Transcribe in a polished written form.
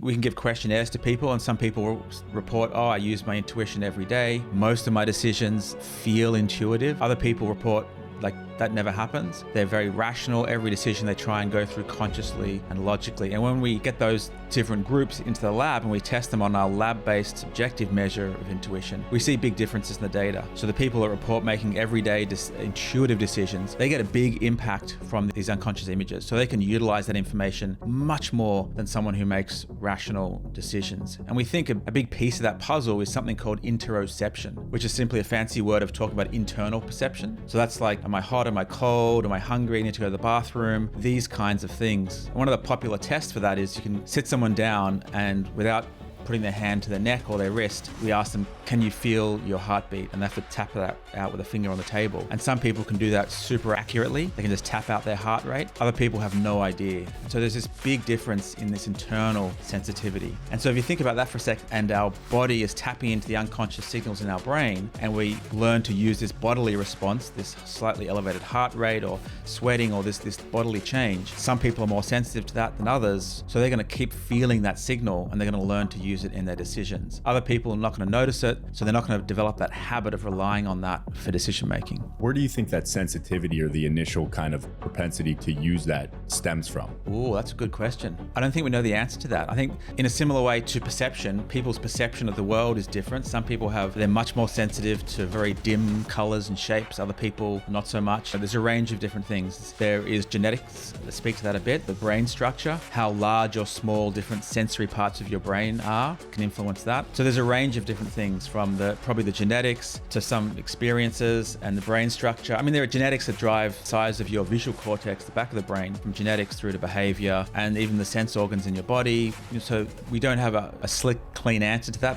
We can give questionnaires to people, and some people will report, oh, I use my intuition every day. Most of my decisions feel intuitive. Other people report, like, that never happens. They're very rational. Every decision they try and go through consciously and logically. And when we get those different groups into the lab and we test them on our lab-based objective measure of intuition, we see big differences in the data. So the people that report making everyday intuitive decisions, they get a big impact from these unconscious images. So they can utilize that information much more than someone who makes rational decisions. And we think a big piece of that puzzle is something called interoception, which is simply a fancy word of talking about internal perception. So that's like, am I hot? Am I cold? Am I hungry? I need to go to the bathroom? These kinds of things. One of the popular tests for that is you can sit someone down and without putting their hand to their neck or their wrist, we ask them, can you feel your heartbeat? And they have to tap that out with a finger on the table. And some people can do that super accurately. They can just tap out their heart rate. Other people have no idea. So there's this big difference in this internal sensitivity. And so if you think about that for a sec, and our body is tapping into the unconscious signals in our brain, and we learn to use this bodily response, this slightly elevated heart rate or sweating or this bodily change, some people are more sensitive to that than others. So they're going to keep feeling that signal and they're going to learn to use it in their decisions. Other people are not going to notice it, so they're not going to develop that habit of relying on that for decision making. Where do you think that sensitivity or the initial kind of propensity to use that stems from? Oh, that's a good question. I don't think we know the answer to that. I think in a similar way to perception, people's perception of the world is different. Some people they're much more sensitive to very dim colors and shapes. Other people, not so much. There's a range of different things. There is genetics that speak to that a bit. The brain structure, how large or small different sensory parts of your brain are, can influence that. So there's a range of different things, from probably the genetics to some experiences and the brain structure. I mean, there are genetics that drive size of your visual cortex, the back of the brain, from genetics through to behavior, and even the sense organs in your body. So we don't have a slick, clean answer to that.